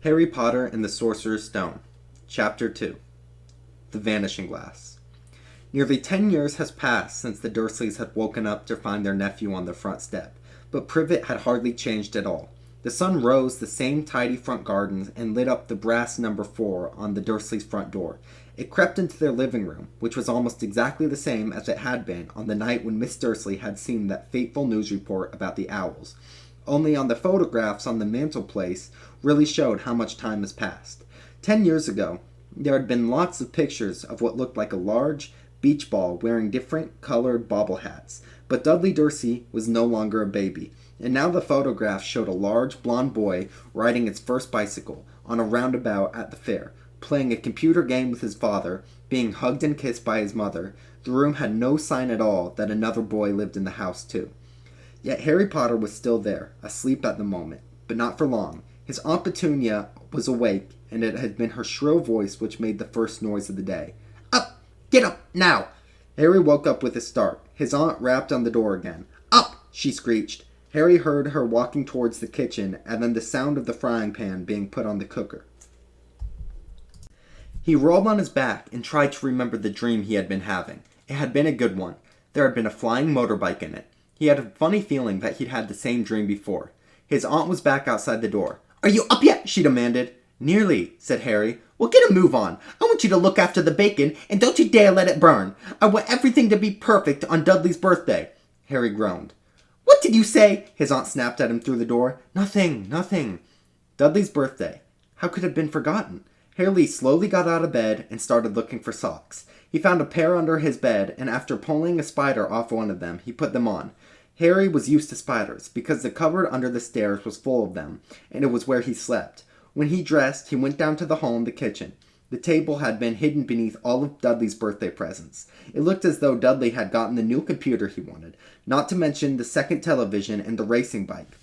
Harry Potter and the Sorcerer's Stone, Chapter 2, The Vanishing Glass. Nearly 10 years has passed since the Dursleys had woken up to find their nephew on the front step, but Privet had hardly changed at all. The sun rose the same tidy front gardens and lit up the brass number 4 on the Dursleys' front door. It crept into their living room, which was almost exactly the same as it had been on the night when Miss Dursley had seen that fateful news report about the owls. Only on the photographs on the mantelpiece really showed how much time has passed. 10 years ago, there had been lots of pictures of what looked like a large beach ball wearing different colored bobble hats, but Dudley Dursley was no longer a baby, and now the photographs showed a large blond boy riding its first bicycle on a roundabout at the fair, playing a computer game with his father, being hugged and kissed by his mother. The room had no sign at all that another boy lived in the house too. Yet Harry Potter was still there, asleep at the moment, but not for long. His Aunt Petunia was awake, and it had been her shrill voice which made the first noise of the day. "Up! Get up, now!" Harry woke up with a start. His aunt rapped on the door again. "Up!" she screeched. Harry heard her walking towards the kitchen, and then the sound of the frying pan being put on the cooker. He rolled on his back and tried to remember the dream he had been having. It had been a good one. There had been a flying motorbike in it. He had a funny feeling that he'd had the same dream before. His aunt was back outside the door. "Are you up yet?" she demanded. "Nearly," said Harry. "Well, get a move on. I want you to look after the bacon, and don't you dare let it burn. I want everything to be perfect on Dudley's birthday." Harry groaned. "What did you say?" his aunt snapped at him through the door. Nothing. Dudley's birthday. How could it have been forgotten? Harry slowly got out of bed and started looking for socks. He found a pair under his bed, and after pulling a spider off one of them, he put them on. Harry was used to spiders, because the cupboard under the stairs was full of them, and it was where he slept. When he dressed, he went down to the hall in the kitchen. The table had been hidden beneath all of Dudley's birthday presents. It looked as though Dudley had gotten the new computer he wanted, not to mention the second television and the racing bike.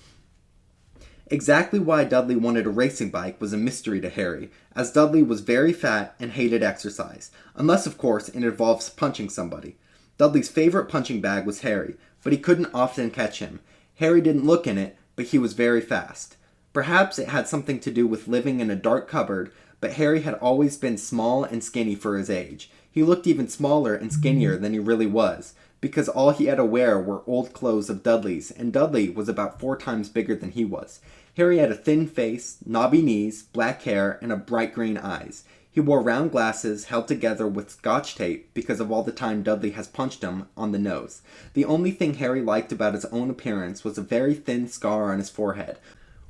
Exactly why Dudley wanted a racing bike was a mystery to Harry, as Dudley was very fat and hated exercise, unless of course it involves punching somebody. Dudley's favorite punching bag was Harry, but he couldn't often catch him. Harry didn't look in it, but he was very fast. Perhaps it had something to do with living in a dark cupboard, but Harry had always been small and skinny for his age. He looked even smaller and skinnier than he really was, because all he had to wear were old clothes of Dudley's, and Dudley was about 4 times bigger than he was. Harry had a thin face, knobby knees, black hair, and bright green eyes. He wore round glasses held together with scotch tape because of all the time Dudley has punched him on the nose. The only thing Harry liked about his own appearance was a very thin scar on his forehead,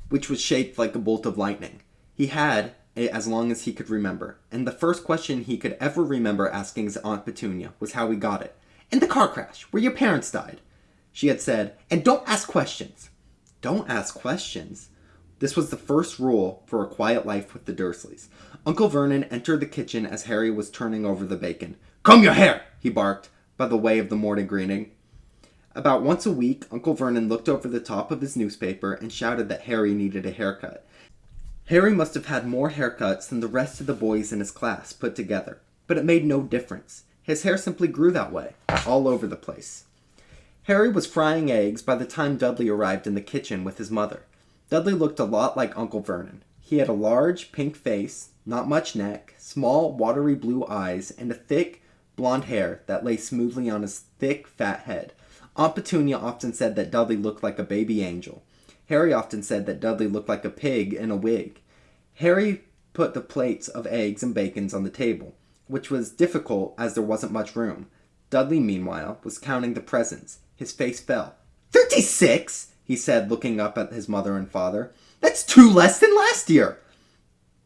which was shaped like a bolt of lightning. He had it as long as he could remember, and the first question he could ever remember asking his Aunt Petunia was how he got it. "In the car crash, where your parents died." She had said, "And don't ask questions." Don't ask questions? This was the first rule for a quiet life with the Dursleys. Uncle Vernon entered the kitchen as Harry was turning over the bacon. "Comb your hair!" he barked, by the way of the morning greeting. About once a week, Uncle Vernon looked over the top of his newspaper and shouted that Harry needed a haircut. Harry must have had more haircuts than the rest of the boys in his class put together, but it made no difference. His hair simply grew that way, all over the place. Harry was frying eggs by the time Dudley arrived in the kitchen with his mother. Dudley looked a lot like Uncle Vernon. He had a large, pink face, not much neck, small, watery blue eyes, and a thick, blonde hair that lay smoothly on his thick, fat head. Aunt Petunia often said that Dudley looked like a baby angel. Harry often said that Dudley looked like a pig in a wig. Harry put the plates of eggs and bacons on the table, which was difficult as there wasn't much room. Dudley, meanwhile, was counting the presents. His face fell. 36! He said, looking up at his mother and father. "That's 2 less than last year!"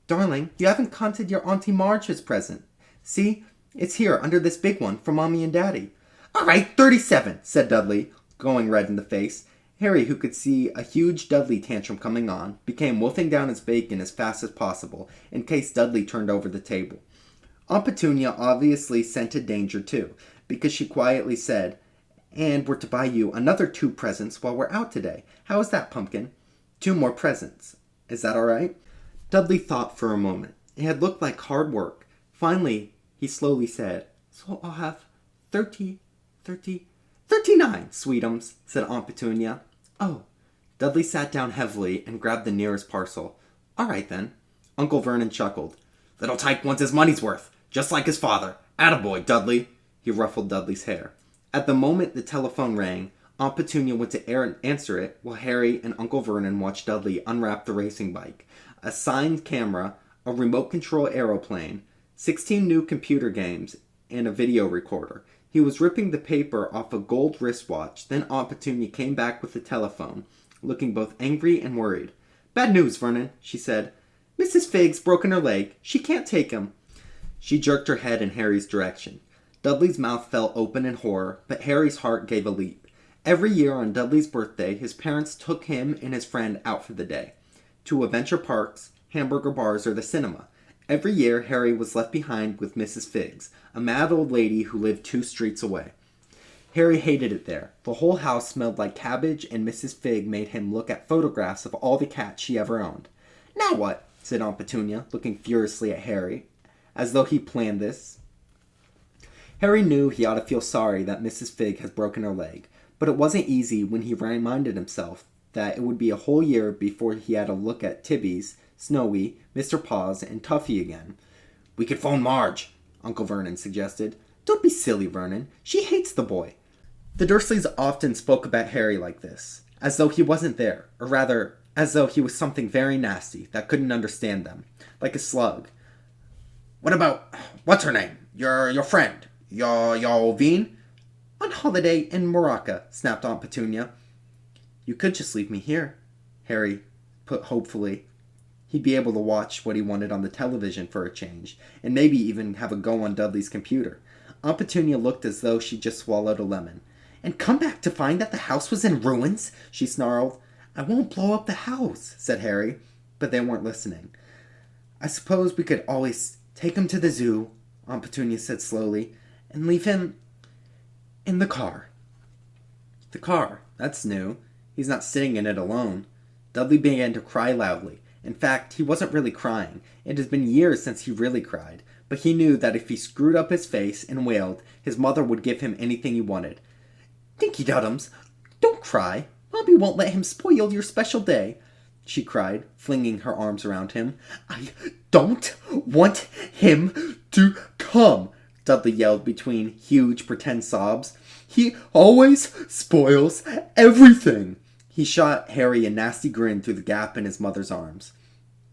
"Darling, you haven't counted your Auntie Marge's present. See, it's here under this big one for Mommy and Daddy." "All right, 37, said Dudley, going red in the face. Harry, who could see a huge Dudley tantrum coming on, began wolfing down his bacon as fast as possible, in case Dudley turned over the table. Aunt Petunia obviously scented danger too, because she quietly said, "And we're to buy you another 2 presents while we're out today. How is that, Pumpkin? 2 more presents. Is that all right?" Dudley thought for a moment. It had looked like hard work. Finally, he slowly said, "So I'll have 39, sweetums," said Aunt Petunia. "Oh." Dudley sat down heavily and grabbed the nearest parcel. "All right, then." Uncle Vernon chuckled. Little Tyke wants his money's worth, just like his father. Attaboy, Dudley. He ruffled Dudley's hair. At the moment the telephone rang, Aunt Petunia went to answer it while Harry and Uncle Vernon watched Dudley unwrap the racing bike, a signed camera, a remote control aeroplane, 16 new computer games, and a video recorder. He was ripping the paper off a gold wristwatch. Then Aunt Petunia came back with the telephone, looking both angry and worried. Bad news, Vernon, she said. Mrs. Figg's broken her leg. She can't take him. She jerked her head in Harry's direction. Dudley's mouth fell open in horror, but Harry's heart gave a leap. Every year on Dudley's birthday, his parents took him and his friend out for the day, to adventure parks, hamburger bars, or the cinema. Every year, Harry was left behind with Mrs. Figg's, a mad old lady who lived 2 streets away. Harry hated it there. The whole house smelled like cabbage, and Mrs. Figg made him look at photographs of all the cats she ever owned. Now what? Said Aunt Petunia, looking furiously at Harry, as though he planned this. Harry knew he ought to feel sorry that Mrs. Figg had broken her leg, but it wasn't easy when he reminded himself that it would be a whole year before he had a look at Tibby's, Snowy, Mr. Paws, and Tuffy again. We could phone Marge, Uncle Vernon suggested. Don't be silly, Vernon. She hates the boy. The Dursleys often spoke about Harry like this, as though he wasn't there, or rather, as though he was something very nasty that couldn't understand them, like a slug. What about, what's her name? Your friend? Your Veen? On holiday in Morocco, snapped Aunt Petunia. You could just leave me here, Harry put hopefully. He'd be able to watch what he wanted on the television for a change, and maybe even have a go on Dudley's computer. Aunt Petunia looked as though she'd just swallowed a lemon. And come back to find that the house was in ruins? She snarled. I won't blow up the house, said Harry, but they weren't listening. I suppose we could always take him to the zoo, Aunt Petunia said slowly, and leave him in the car. The car? That's new. He's not sitting in it alone. Dudley began to cry loudly. In fact, he wasn't really crying. It had been years since he really cried, but he knew that if he screwed up his face and wailed, his mother would give him anything he wanted. Dinky Duddums, don't cry. Mommy won't let him spoil your special day, she cried, flinging her arms around him. I don't want him to come, Dudley yelled between huge pretend sobs. He always spoils everything. He shot Harry a nasty grin through the gap in his mother's arms.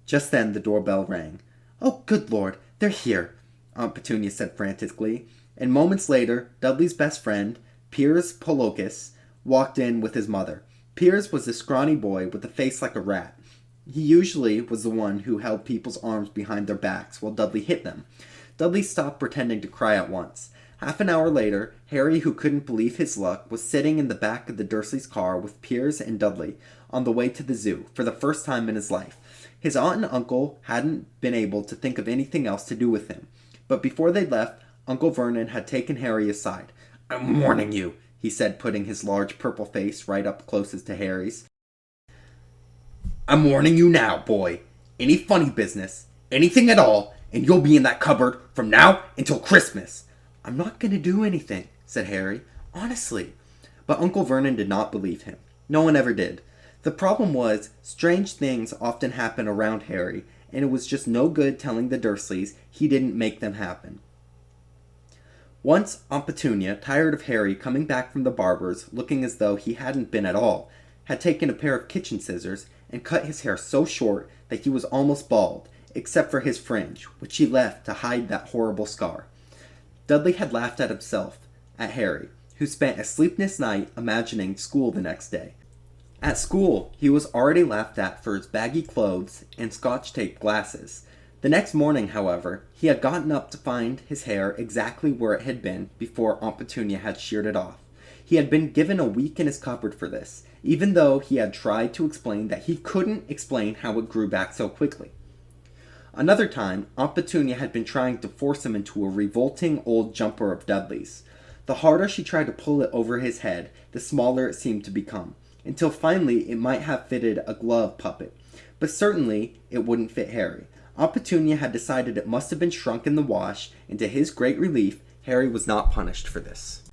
Just then the doorbell rang. Oh, good Lord, they're here, Aunt Petunia said frantically, and moments later, Dudley's best friend, Piers Polocus, walked in with his mother. Piers was a scrawny boy with a face like a rat. He usually was the one who held people's arms behind their backs while Dudley hit them. Dudley stopped pretending to cry at once. Half an hour later, Harry, who couldn't believe his luck, was sitting in the back of the Dursleys' car with Piers and Dudley on the way to the zoo for the first time in his life. His aunt and uncle hadn't been able to think of anything else to do with him, but before they left, Uncle Vernon had taken Harry aside. I'm warning you, he said, putting his large purple face right up closest to Harry's. I'm warning you now, boy. Any funny business, anything at all, and you'll be in that cupboard from now until Christmas. I'm not going to do anything, said Harry. Honestly. But Uncle Vernon did not believe him. No one ever did. The problem was, strange things often happen around Harry, and it was just no good telling the Dursleys he didn't make them happen. Once, Aunt Petunia, tired of Harry coming back from the barber's looking as though he hadn't been at all, had taken a pair of kitchen scissors and cut his hair so short that he was almost bald, except for his fringe, which she left to hide that horrible scar. Dudley had laughed at himself, at Harry, who spent a sleepless night imagining school the next day. At school, he was already laughed at for his baggy clothes and scotch-tape glasses. The next morning, however, he had gotten up to find his hair exactly where it had been before Aunt Petunia had sheared it off. He had been given a week in his cupboard for this, even though he had tried to explain that he couldn't explain how it grew back so quickly. Another time, Aunt Petunia had been trying to force him into a revolting old jumper of Dudley's. The harder she tried to pull it over his head, the smaller it seemed to become, until finally it might have fitted a glove puppet. But certainly it wouldn't fit Harry. Aunt Petunia had decided it must have been shrunk in the wash, and to his great relief, Harry was not punished for this.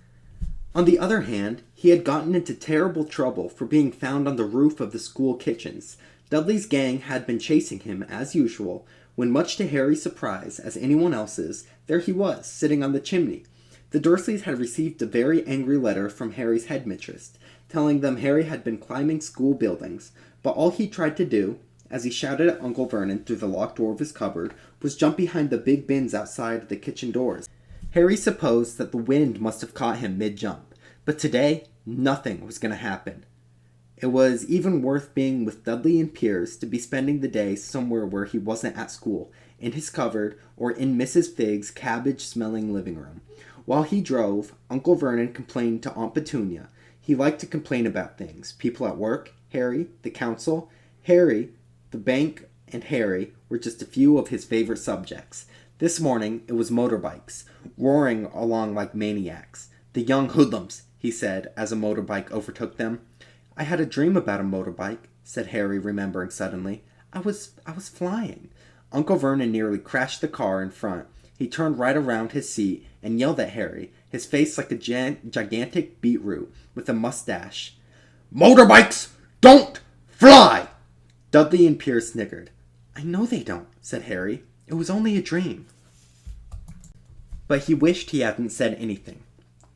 On the other hand, he had gotten into terrible trouble for being found on the roof of the school kitchens. Dudley's gang had been chasing him as usual, when much to Harry's surprise, as anyone else's, there he was, sitting on the chimney. The Dursleys had received a very angry letter from Harry's headmistress, telling them Harry had been climbing school buildings, but all he tried to do, as he shouted at Uncle Vernon through the locked door of his cupboard, was jump behind the big bins outside the kitchen doors. Harry supposed that the wind must have caught him mid-jump, but today, nothing was going to happen. It was even worth being with Dudley and Piers to be spending the day somewhere where he wasn't at school, in his cupboard, or in Mrs. Figg's cabbage-smelling living room. While he drove, Uncle Vernon complained to Aunt Petunia. He liked to complain about things. People at work, Harry, the council, Harry, the bank, and Harry were just a few of his favorite subjects. This morning, it was motorbikes, roaring along like maniacs. "The young hoodlums," he said, as a motorbike overtook them. "I had a dream about a motorbike," said Harry, remembering suddenly. I was flying." Uncle Vernon nearly crashed the car in front. He turned right around his seat and yelled at Harry, his face like a gigantic beetroot with a mustache. "Motorbikes don't fly!" Dudley and Piers snickered. "I know they don't," said Harry. "It was only a dream." But he wished he hadn't said anything.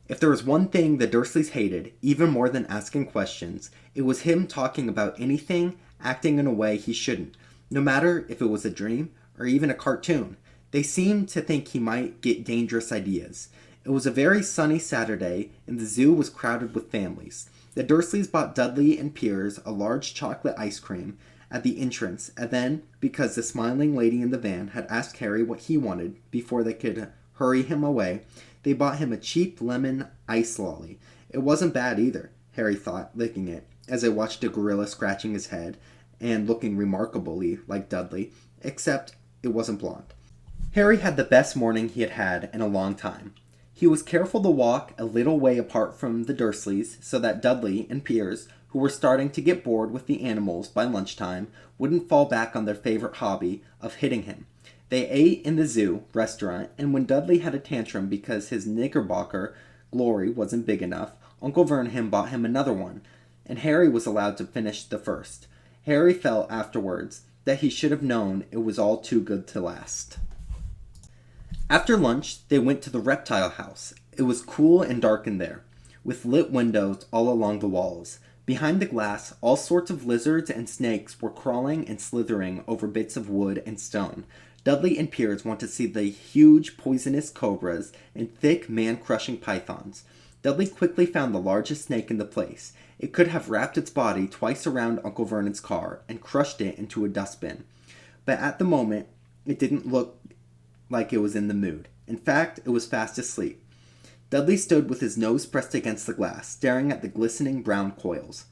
If there was one thing the Dursleys hated, even more than asking questions, it was him talking about anything, acting in a way he shouldn't, no matter if it was a dream or even a cartoon. They seemed to think he might get dangerous ideas. It was a very sunny Saturday, and the zoo was crowded with families. The Dursleys bought Dudley and Piers a large chocolate ice cream at the entrance, and then, because the smiling lady in the van had asked Harry what he wanted before they could hurry him away, they bought him a cheap lemon ice lolly. It wasn't bad either, Harry thought, licking it, as they watched a gorilla scratching his head and looking remarkably like Dudley, except it wasn't blonde. Harry had the best morning he had had in a long time. He was careful to walk a little way apart from the Dursleys so that Dudley and Piers, who were starting to get bored with the animals by lunchtime, wouldn't fall back on their favorite hobby of hitting him. They ate in the zoo restaurant, and when Dudley had a tantrum because his Knickerbocker glory wasn't big enough, Uncle Vernon bought him another one, and Harry was allowed to finish the first. Harry felt afterwards that he should have known it was all too good to last. After lunch, they went to the reptile house. It was cool and dark in there, with lit windows all along the walls. Behind the glass, all sorts of lizards and snakes were crawling and slithering over bits of wood and stone. Dudley and Piers wanted to see the huge poisonous cobras and thick man-crushing pythons. Dudley quickly found the largest snake in the place. It could have wrapped its body twice around Uncle Vernon's car and crushed it into a dustbin. But at the moment, it didn't look like it was in the mood. In fact, it was fast asleep. Dudley stood with his nose pressed against the glass, staring at the glistening brown coils.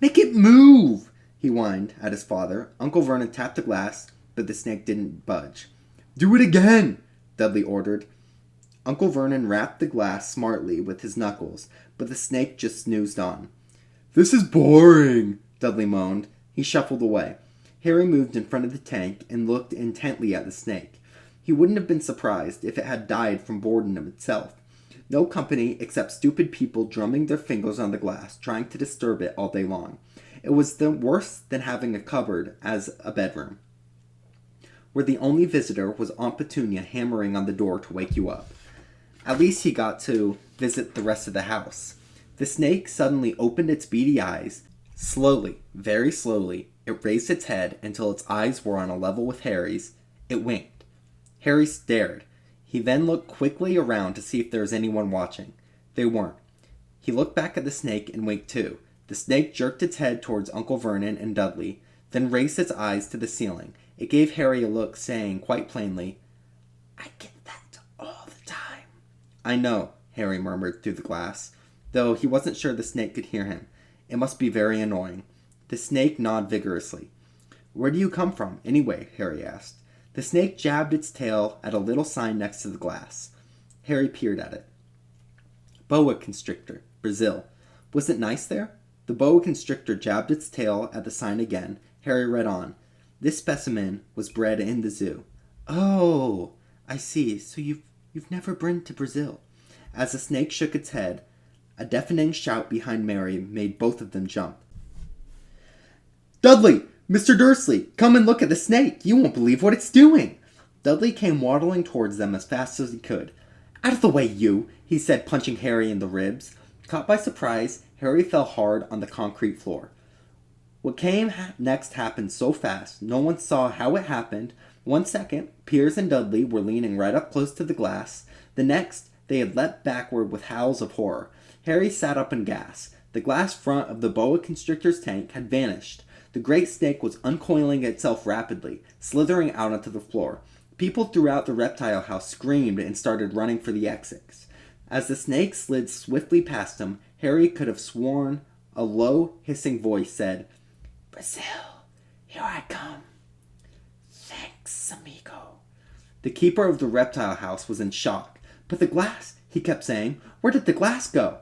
"Make it move!" he whined at his father. Uncle Vernon tapped the glass, but the snake didn't budge. "Do it again!" Dudley ordered. Uncle Vernon rapped the glass smartly with his knuckles, but the snake just snoozed on. "This is boring," Dudley moaned. He shuffled away. Harry moved in front of the tank and looked intently at the snake. He wouldn't have been surprised if it had died from boredom itself. No company except stupid people drumming their fingers on the glass, trying to disturb it all day long. It was worse than having a cupboard as a bedroom, where the only visitor was Aunt Petunia hammering on the door to wake you up. At least he got to visit the rest of the house. The snake suddenly opened its beady eyes. Slowly, very slowly, it raised its head until its eyes were on a level with Harry's. It winked. Harry stared. He then looked quickly around to see if there was anyone watching. They weren't. He looked back at the snake and winked too. The snake jerked its head towards Uncle Vernon and Dudley, then raised its eyes to the ceiling. It gave Harry a look, saying quite plainly, "I get that all the time." "I know," Harry murmured through the glass, though he wasn't sure the snake could hear him. It must be very annoying. The snake gnawed vigorously. "Where do you come from, anyway?" Harry asked. The snake jabbed its tail at a little sign next to the glass. Harry peered at it. "Boa constrictor, Brazil. Was it nice there?" The boa constrictor jabbed its tail at the sign again. Harry read on. "This specimen was bred in the zoo." "Oh, I see. So you've never been to Brazil." As the snake shook its head, a deafening shout behind Mary made both of them jump. "Dudley! Mr. Dursley, come and look at the snake. You won't believe what it's doing. Dudley came waddling towards them as fast as he could. Out of the way, you, he said, punching Harry in the ribs. Caught by surprise, Harry fell hard on the concrete floor. What came next happened so fast, no one saw how it happened. 1 second, Piers and Dudley were leaning right up close to the glass. The next, they had leapt backward with howls of horror. Harry sat up and gasped. The glass front of the boa constrictor's tank had vanished. The great snake was uncoiling itself rapidly, slithering out onto the floor. People throughout the reptile house screamed and started running for the exits. As the snake slid swiftly past him, Harry could have sworn a low, hissing voice said, "Brazil, here I come. Thanks, amigo." The keeper of the reptile house was in shock. "But the glass," he kept saying. "Where did the glass go?"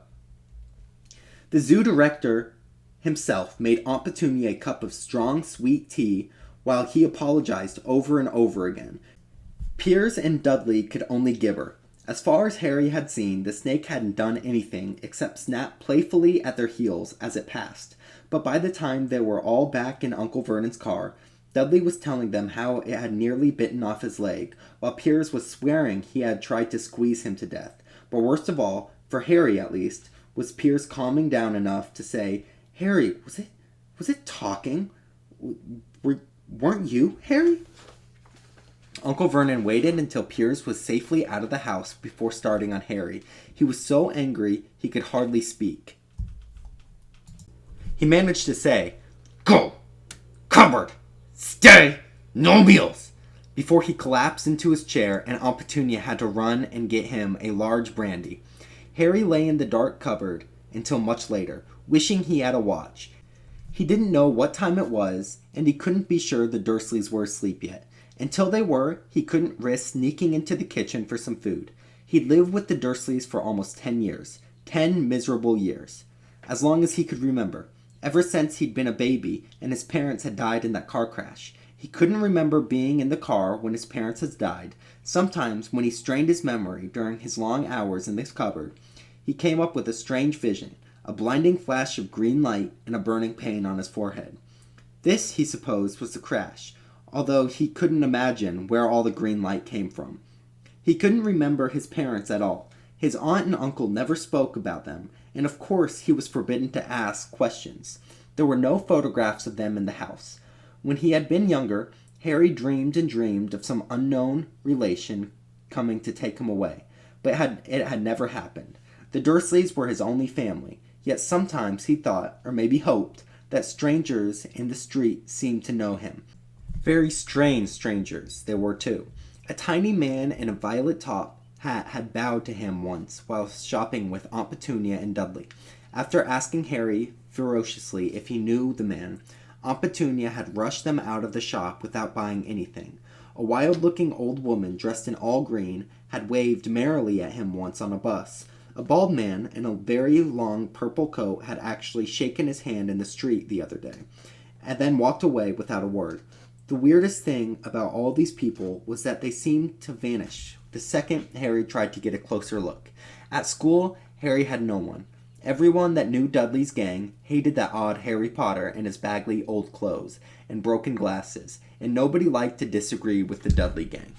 The zoo director himself made Aunt Petunia a cup of strong, sweet tea while he apologized over and over again. Piers and Dudley could only gibber. As far as Harry had seen, the snake hadn't done anything except snap playfully at their heels as it passed. But by the time they were all back in Uncle Vernon's car, Dudley was telling them how it had nearly bitten off his leg, while Piers was swearing he had tried to squeeze him to death. But worst of all, for Harry at least, was Piers calming down enough to say, "Harry, was it talking? Weren't you, Harry?" Uncle Vernon waited until Piers was safely out of the house before starting on Harry. He was so angry he could hardly speak. He managed to say, "Go! Cupboard! Stay! No meals!" before he collapsed into his chair and Aunt Petunia had to run and get him a large brandy. Harry lay in the dark cupboard until much later, wishing he had a watch. He didn't know what time it was, and he couldn't be sure the Dursleys were asleep yet. Until they were, he couldn't risk sneaking into the kitchen for some food. He'd lived with the Dursleys for almost 10 years. 10 miserable years. As long as he could remember. Ever since he'd been a baby and his parents had died in that car crash. He couldn't remember being in the car when his parents had died. Sometimes, when he strained his memory during his long hours in this cupboard, he came up with a strange vision. A blinding flash of green light and a burning pain on his forehead. This, he supposed, was the crash, although he couldn't imagine where all the green light came from. He couldn't remember his parents at all. His aunt and uncle never spoke about them, and of course he was forbidden to ask questions. There were no photographs of them in the house. When he had been younger, Harry dreamed and dreamed of some unknown relation coming to take him away, but it had never happened. The Dursleys were his only family, yet sometimes he thought, or maybe hoped, that strangers in the street seemed to know him. Very strange strangers they were too. A tiny man in a violet top hat had bowed to him once while shopping with Aunt Petunia and Dudley. After asking Harry ferociously if he knew the man, Aunt Petunia had rushed them out of the shop without buying anything. A wild-looking old woman dressed in all green had waved merrily at him once on a bus. A bald man in a very long purple coat had actually shaken his hand in the street the other day, and then walked away without a word. The weirdest thing about all these people was that they seemed to vanish the second Harry tried to get a closer look. At school, Harry had no one. Everyone that knew Dudley's gang hated that odd Harry Potter in his baggy old clothes and broken glasses, and nobody liked to disagree with the Dudley gang.